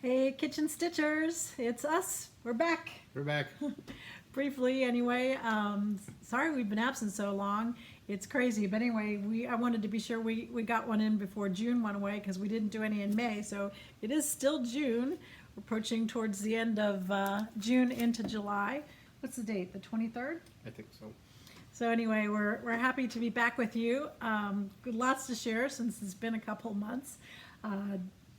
Hey, Kitchen Stitchers, it's us. We're back. We're back. Briefly, anyway. Sorry we've been absent so long. It's crazy, but anyway, I wanted to be sure we got one in before June went away because we didn't do any in May. So it is still June. We're approaching towards the end of June into July. What's the date? The 23rd? I think so. So anyway, we're happy to be back with you. Lots to share since it's been a couple months.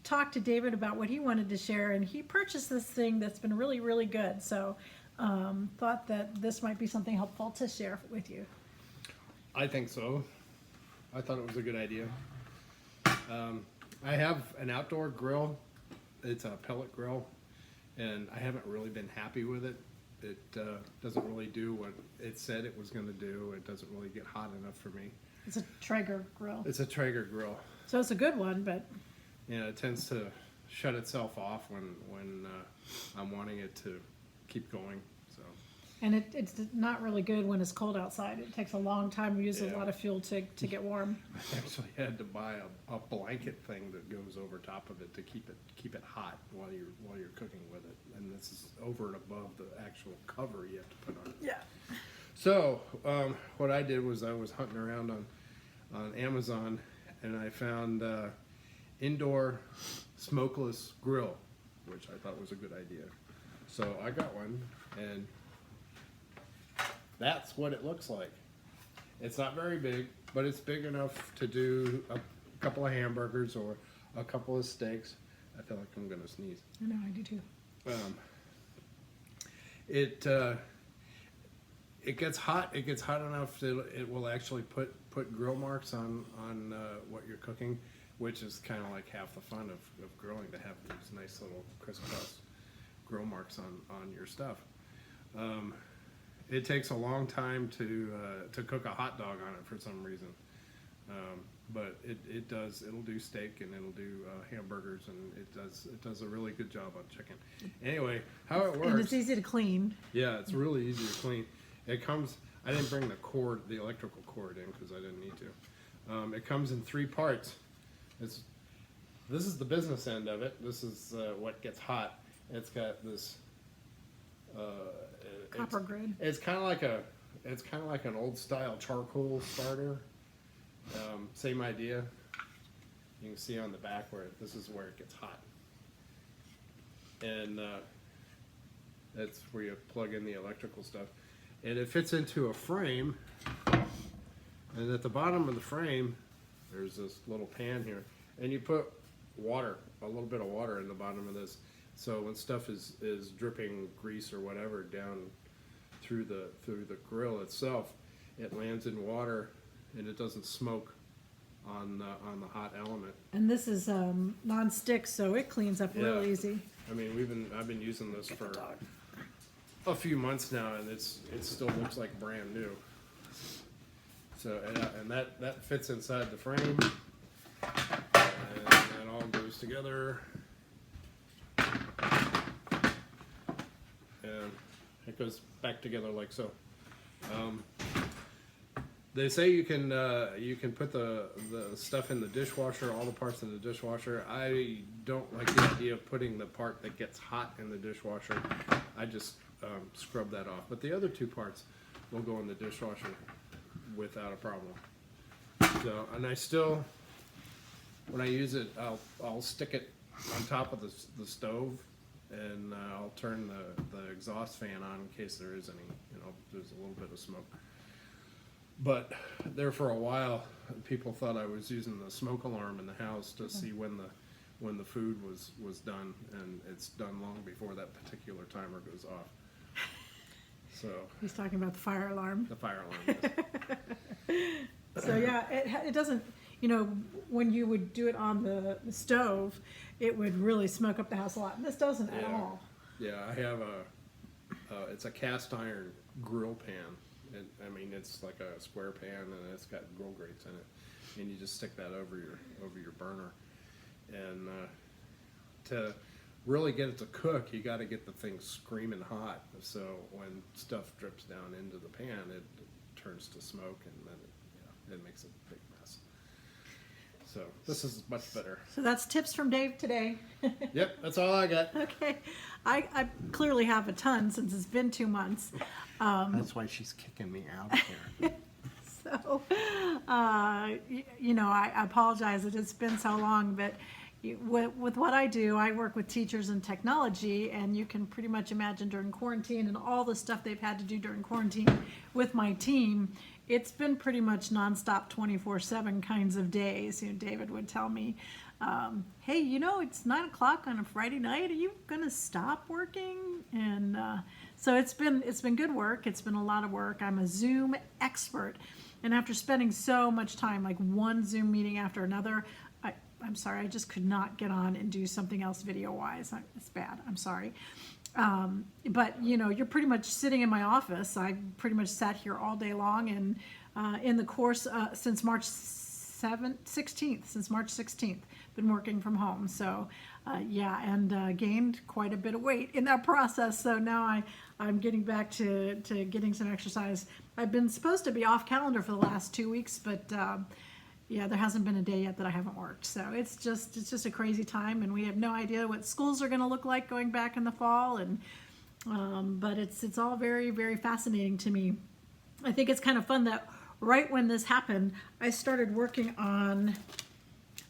Talked to David about what he wanted to share, and he purchased this thing that's been really, really good. So thought that this might be something helpful to share with you. I think so. I thought it was a good idea. I have an outdoor grill. It's a pellet grill, and I haven't really been happy with it. It doesn't really do what it said it was going to do. It doesn't really get hot enough for me. It's a Traeger grill. It's a Traeger grill. So it's a good one, but Yeah, it tends to shut itself off when I'm wanting it to keep going. So. And it's not really good when it's cold outside. It takes a long time. We use a Yeah. lot of fuel to get warm. I actually had to buy a blanket thing that goes over top of it to keep it hot while you're cooking with it. And this is over and above the actual cover you have to put on it. Yeah. So what I did was I was hunting around on Amazon, and I found indoor smokeless grill, which I thought was a good idea. So I got one, and that's what it looks like. It's not very big, but it's big enough to do a couple of hamburgers or a couple of steaks. I feel like I'm gonna sneeze. I know, I do too. It gets hot. It gets hot enough that it will actually put grill marks on what you're cooking, which is kind of like half the fun of grilling, to have these nice little crisscross grill marks on your stuff. It takes a long time to cook a hot dog on it for some reason, but it'll do steak, and it'll do hamburgers, and it does a really good job on chicken. Anyway, how it works? And it's easy to clean. Yeah, it's really easy to clean. It comes. I didn't bring the electrical cord in because I didn't need to. It comes in 3 parts. This is the business end of it. This is what gets hot. It's got this Copper grid. It's kind of like an old style charcoal starter. Same idea. You can see on the back where this is where it gets hot, and that's where you plug in the electrical stuff. And it fits into a frame, and at the bottom of the frame there's this little pan here, and you put water, a little bit of water in the bottom of this, so when stuff is dripping grease or whatever down through the grill itself, it lands in water and it doesn't smoke on the hot element. And this is non-stick, so it cleans up real Yeah. easy. I mean, I've been using this for a few months now, and it still looks like brand new. So and that fits inside the frame, and it all goes together, and it goes back together like so. They say you can put the stuff in the dishwasher, all the parts in the dishwasher. I don't like the idea of putting the part that gets hot in the dishwasher. I just scrub that off. But the other 2 parts will go in the dishwasher without a problem. So, and I still, when I use it, I'll stick it on top of the stove, and I'll turn the exhaust fan on in case there is any, there's a little bit of smoke. But there for a while, people thought I was using the smoke alarm in the house to see when the food was done, and it's done long before that particular timer goes off. So He's talking about the fire alarm. the fire alarm. Yes. So yeah, it doesn't, when you would do it on the stove, it would really smoke up the house a lot. And this doesn't at all. Yeah, I have it's a cast iron grill pan. It's like a square pan, and it's got grill grates in it, and you just stick that over your burner. And to really get it to cook, you got to get the thing screaming hot. So when stuff drips down into the pan, it turns to smoke, and then it makes a big mess. So this is much better. So that's tips from Dave today. Yep, that's all I got. Okay. I clearly have a ton since it's been 2 months. That's why she's kicking me out of here. So, you know, I apologize that it's been so long, but with what I do, I work with teachers in technology, and you can pretty much imagine during quarantine and all the stuff they've had to do during quarantine with my team, it's been pretty much nonstop 24/7 kinds of days. You know, David would tell me, hey, you know, it's 9 o'clock on a Friday night. Are you going to stop working? And so it's been good work. It's been a lot of work. I'm a Zoom expert. And after spending so much time, like one Zoom meeting after another, I'm sorry, I just could not get on and do something else video-wise. It's bad. I'm sorry. But, you know, you're pretty much sitting in my office. I pretty much sat here all day long, and in the course since March 16th, been working from home. So, yeah, and gained quite a bit of weight in that process. So now I'm getting back to getting some exercise. I've been supposed to be off calendar for the last 2 weeks, but yeah, there hasn't been a day yet that I haven't worked. So it's just a crazy time, and we have no idea what schools are going to look like going back in the fall. And but it's all very, very fascinating to me. I think it's kind of fun that right when this happened, I started working on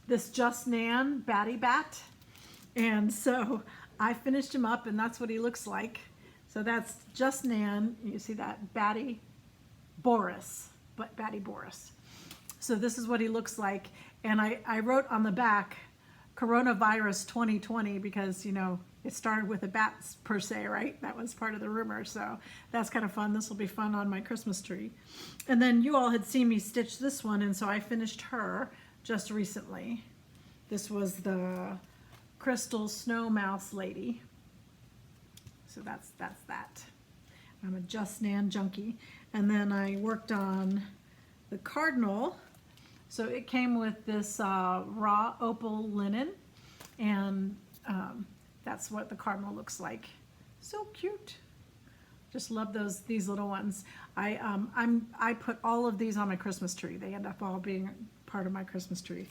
this Just Nan Batty Bat, and so I finished him up, and that's what he looks like. So that's Just Nan. You see that Batty Boris, but Batty Boris. So this is what he looks like, and I wrote on the back, coronavirus 2020, because, you know, it started with a bat per se, right? That was part of the rumor, so that's kind of fun. This will be fun on my Christmas tree. And then you all had seen me stitch this one, and so I finished her just recently. This was the Crystal Snow Mouse Lady. So that's that. I'm a Just Nan junkie. And then I worked on the Cardinal. So it came with this raw opal linen, and that's what the Cardinal looks like. So cute. Just love these little ones. I put all of these on my Christmas tree. They end up all being part of my Christmas tree.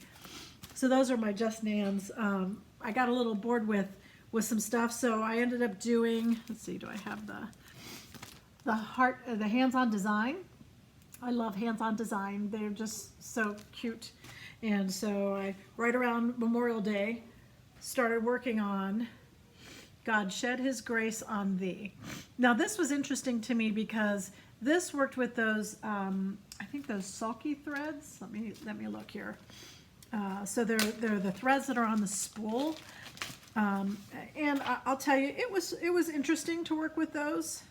So those are my Just Nans. I got a little bored with some stuff, so I ended up doing, let's see, do I have the hands-on design? I love hands-on design. They're just so cute. And so I, right around Memorial Day, started working on God Shed His Grace on Thee. Now this was interesting to me because this worked with those, I think those sulky threads. Let me look here. So they're the threads that are on the spool. And I'll tell you, it was interesting to work with those.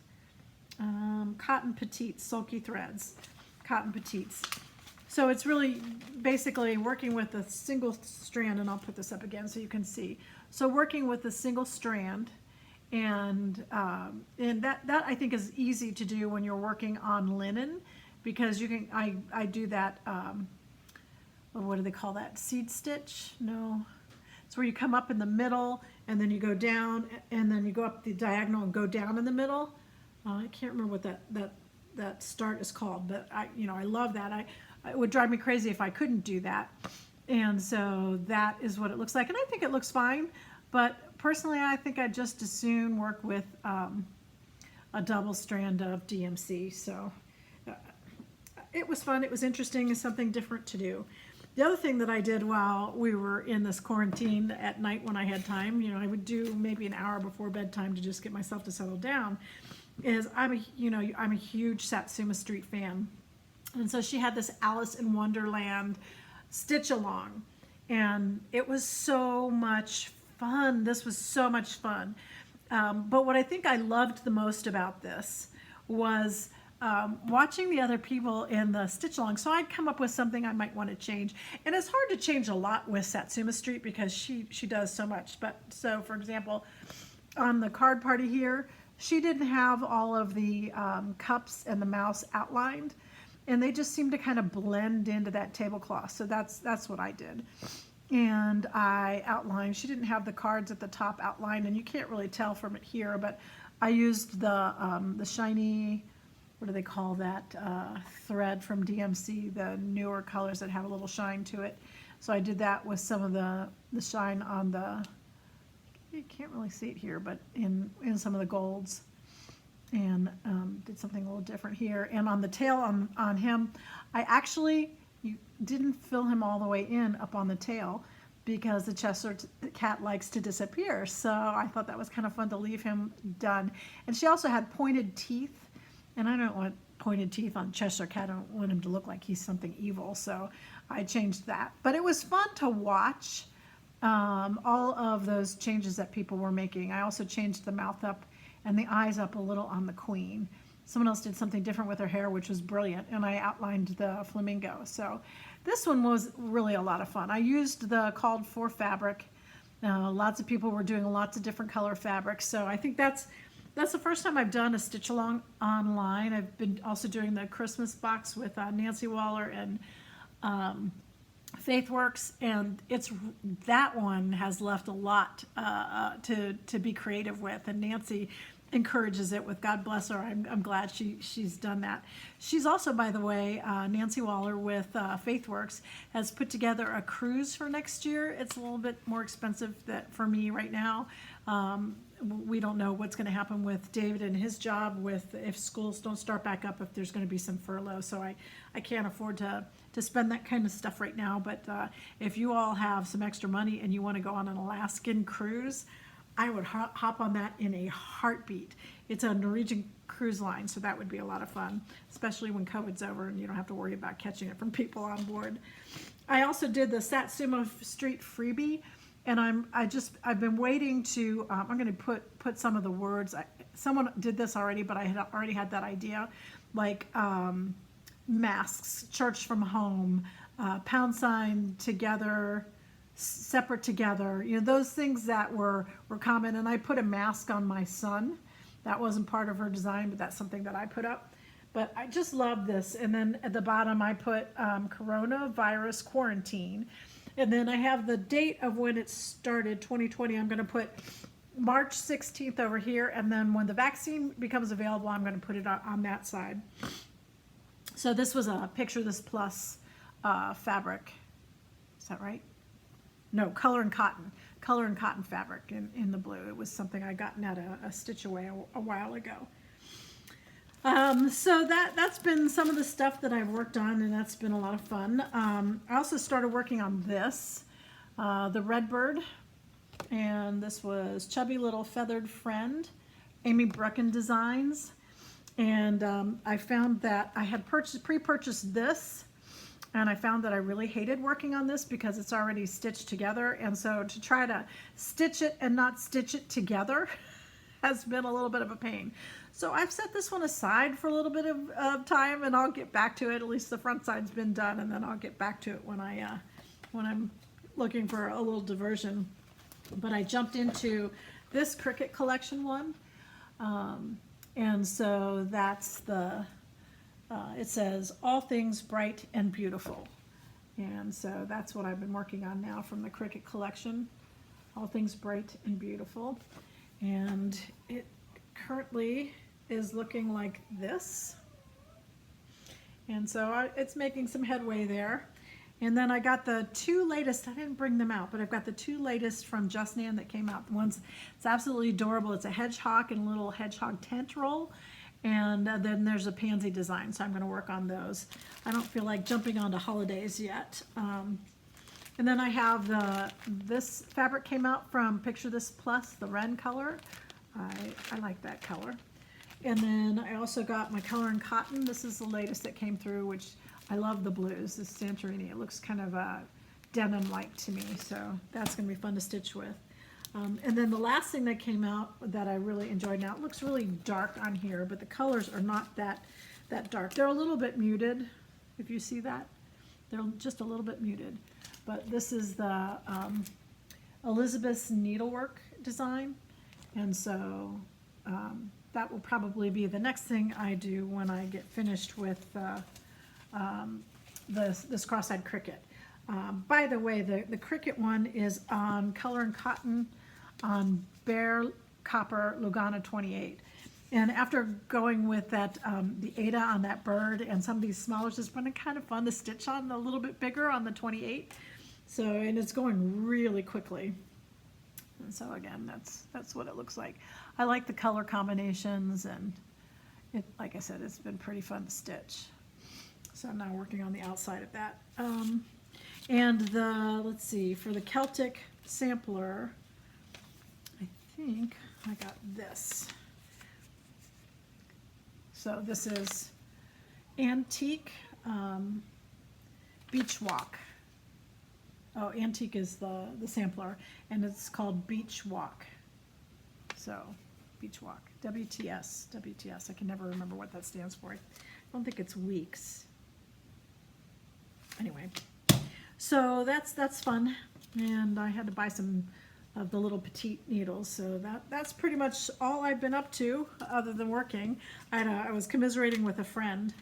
Cotton petites, sulky threads, cotton petites. So it's really basically working with a single strand, and I'll put this up again so you can see. So working with a single strand, and that I think is easy to do when you're working on linen, because you can, I do that, what do they call that, seed stitch? No, it's where you come up in the middle and then you go down and then you go up the diagonal and go down in the middle. I can't remember what that start is called, but I love that. It would drive me crazy if I couldn't do that. And so that is what it looks like. And I think it looks fine, but personally, I think I'd just as soon work with a double strand of DMC. So it was fun. It was interesting. It's something different to do. The other thing that I did while we were in this quarantine at night when I had time, I would do maybe an hour before bedtime to just get myself to settle down, is I'm a huge Satsuma Street fan. And so she had this Alice in Wonderland stitch along, and it was so much fun. This was so much fun. But what I think I loved the most about this was watching the other people in the stitch along. So I'd come up with something I might want to change. And it's hard to change a lot with Satsuma Street because she does so much. But so for example, on the card party here, she didn't have all of the cups and the mouse outlined, and they just seemed to kind of blend into that tablecloth. So that's what I did. And I outlined, she didn't have the cards at the top outlined, and you can't really tell from it here, but I used the shiny, what do they call that, thread from DMC, the newer colors that have a little shine to it. So I did that with some of the shine on the, you can't really see it here, but in some of the golds. And did something a little different here. And on the tail on him, I actually didn't fill him all the way in up on the tail because the Cheshire cat likes to disappear. So I thought that was kind of fun to leave him done. And she also had pointed teeth, and I don't want pointed teeth on Cheshire cat. I don't want him to look like he's something evil, so I changed that. But it was fun to watch all of those changes that people were making. I also changed the mouth up and the eyes up a little on the queen. Someone else did something different with her hair, which was brilliant, and I outlined the flamingo. So this one was really a lot of fun. I used the called for fabric. Lots of people were doing lots of different color fabrics, so I think that's the first time I've done a stitch along online. I've been also doing the Christmas box with Nancy Waller and Faithworks, and that one has left a lot to be creative with, and Nancy encourages it with, God bless her. I'm glad she's done that. She's also, by the way, Nancy Waller with Faithworks has put together a cruise for next year. It's a little bit more expensive for me right now. We don't know what's going to happen with David and his job, with if schools don't start back up, if there's going to be some furlough. So I can't afford to spend that kind of stuff right now. But if you all have some extra money and you want to go on an Alaskan cruise, I would hop on that in a heartbeat. It's a Norwegian cruise line, so that would be a lot of fun, especially when COVID's over and you don't have to worry about catching it from people on board. I also did the Satsuma Street freebie, and I've been waiting to, I'm going to put some of the words. Someone did this already, but I had already had that idea, like masks, church from home, pound sign together, separate together, those things that were common. And I put a mask on my son. That wasn't part of her design, but that's something that I put up. But I just love this. And then at the bottom I put coronavirus quarantine. And then I have the date of when it started, 2020. I'm going to put March 16th over here. And then when the vaccine becomes available, I'm going to put it on that side. So this was a Picture This Plus fabric. Is that right? No, color and cotton fabric in the blue. It was something I gotten at a Stitch Away a while ago. So that's been some of the stuff that I've worked on, and that's been a lot of fun. I also started working on this, the Redbird, and this was Chubby Little Feathered Friend, Amy Brecken Designs, and I found that I had pre-purchased this. And I found that I really hated working on this because it's already stitched together. And so to try to stitch it and not stitch it together has been a little bit of a pain. So I've set this one aside for a little bit of time, and I'll get back to it. At least the front side's been done, and then I'll get back to it when I'm looking for a little diversion. But I jumped into this Cricut collection one. And so that's it says all things bright and beautiful, and so that's what I've been working on now from the Cricut collection, all things bright and beautiful. And it currently is looking like this, and so it's making some headway there. And then I got the two latest, I didn't bring them out, but I've got the two latest from Just Nan that came out. It's absolutely adorable. It's a hedgehog and a little hedgehog tent roll. And then there's a pansy design, so I'm going to work on those. I don't feel like jumping onto holidays yet. And then I have this fabric came out from Picture This Plus, the Wren color. I like that color. And then I also got my color and cotton. This is the latest that came through, which I love the blues, this Santorini. It looks kind of denim-like to me, so that's going to be fun to stitch with. And then the last thing that came out that I really enjoyed, now it looks really dark on here, but the colors are not that dark. They're a little bit muted, if you see that. They're just a little bit muted. But this is the Elizabeth's needlework design. And so that will probably be the next thing I do when I get finished with this cross-eyed Cricut. By the way, the Cricut one is on Color and Cotton on Bare Copper Lugana 28. And after going with that, the Ada on that bird and some of these smaller, it's been kind of fun to stitch on a little bit bigger on the 28. So, and it's going really quickly. And so again, that's what it looks like. I like the color combinations, and it, like I said, it's been pretty fun to stitch. So I'm now working on the outside of that. And let's see, for the Celtic sampler, I think I got this. So this is Antique Beach Walk. Oh, Antique is the sampler, and it's called Beach Walk. So, Beach Walk, WTS, WTS. I can never remember what that stands for. I don't think it's weeks. Anyway, so that's fun, and I had to buy some of the little petite needles. So that's pretty much all I've been up to, other than working. I was commiserating with a friend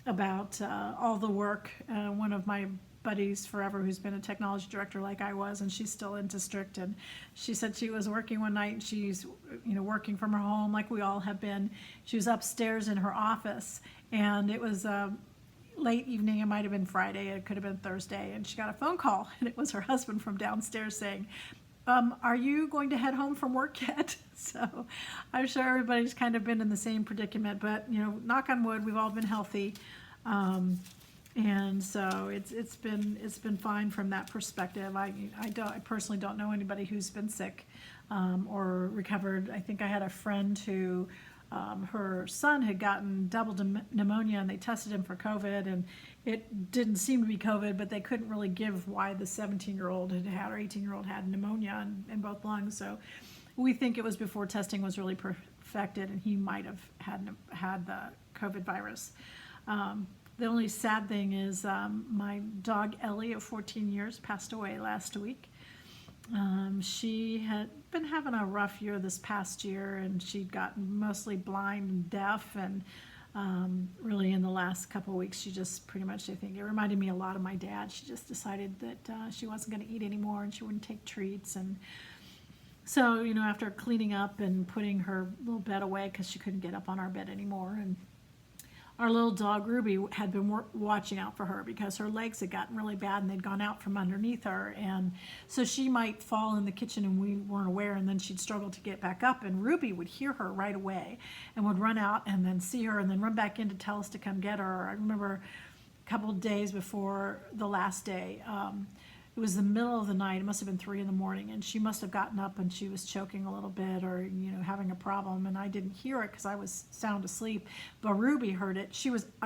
about all the work. One of my buddies forever, who's been a technology director like I was, and she's still in district, and she said she was working one night, and she's working from her home like we all have been. She was upstairs in her office, and it was late evening. It might have been Friday, it could have been Thursday, and she got a phone call, and it was her husband from downstairs saying, are you going to head home from work yet? So I'm sure everybody's kind of been in the same predicament, but knock on wood, we've all been healthy. And so it's been fine from that perspective. I personally don't know anybody who's been sick or recovered. I think I had a friend who her son had gotten double pneumonia, and they tested him for COVID, and it didn't seem to be COVID, but they couldn't really give why the 17-year-old had or 18-year-old had pneumonia in both lungs. So we think it was before testing was really perfected, and he might have had the COVID virus. The only sad thing is my dog Ellie of 14 years passed away last week. She had been having a rough year this past year, and she'd gotten mostly blind and deaf, and really in the last couple of weeks she just pretty much, I think it reminded me a lot of my dad. She just decided that she wasn't going to eat anymore, and she wouldn't take treats. And so after cleaning up and putting her little bed away, because she couldn't get up on our bed anymore, and our little dog Ruby had been watching out for her because her legs had gotten really bad and they'd gone out from underneath her, and so she might fall in the kitchen and we weren't aware, and then she'd struggle to get back up, and Ruby would hear her right away and would run out and then see her and then run back in to tell us to come get her. I remember a couple of days before the last day, it was the middle of the night, it must have been 3 a.m, and she must have gotten up and she was choking a little bit, or having a problem, and I didn't hear it because I was sound asleep, but Ruby heard it.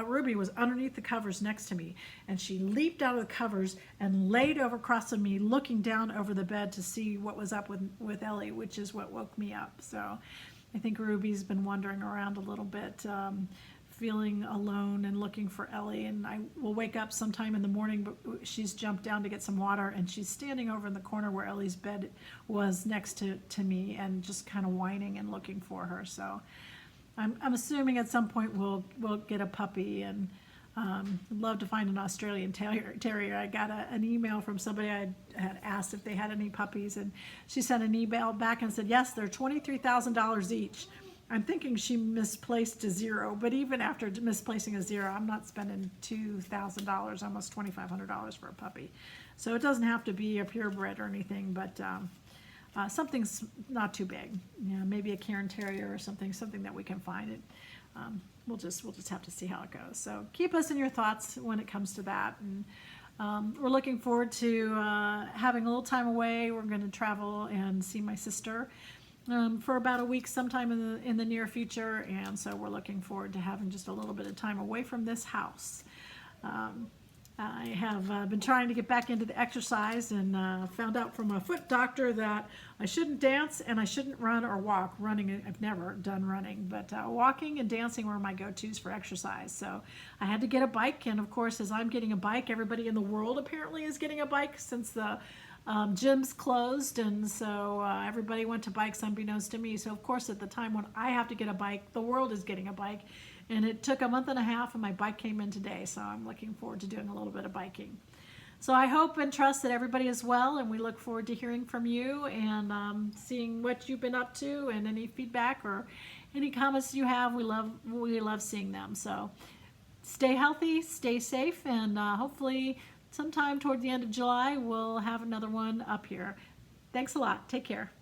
Ruby was underneath the covers next to me, and she leaped out of the covers and laid over across from me, looking down over the bed to see what was up with Ellie, which is what woke me up. So I think Ruby's been wandering around a little bit, feeling alone and looking for Ellie, and I will wake up sometime in the morning, but she's jumped down to get some water, and she's standing over in the corner where Ellie's bed was next to me, and just kind of whining and looking for her. So I'm assuming at some point we'll get a puppy, and I'd love to find an Australian terrier. I got an email from somebody I had asked if they had any puppies, and she sent an email back and said, yes, they're $23,000 each. I'm thinking she misplaced a zero, but even after misplacing a zero, I'm not spending $2,000, almost $2,500 for a puppy. So it doesn't have to be a purebred or anything, but something's not too big. Maybe a Cairn Terrier or something that we can find. It. We'll just have to see how it goes. So keep us in your thoughts when it comes to that. And we're looking forward to having a little time away. We're going to travel and see my sister for about a week sometime in the near future, and so we're looking forward to having just a little bit of time away from this house. I have been trying to get back into the exercise, and found out from a foot doctor that I shouldn't dance and I shouldn't run or walk. Running, I've never done running, but walking and dancing were my go-tos for exercise. So I had to get a bike, and of course, as I'm getting a bike, everybody in the world apparently is getting a bike since the gyms closed, and so everybody went to bikes unbeknownst to me. So of course, at the time when I have to get a bike, the world is getting a bike, and it took a month and a half, and my bike came in today. So I'm looking forward to doing a little bit of biking. So I hope and trust that everybody is well, and we look forward to hearing from you and seeing what you've been up to, and any feedback or any comments you have. We love seeing them. So stay healthy, stay safe, and hopefully sometime toward the end of July, we'll have another one up here. Thanks a lot. Take care.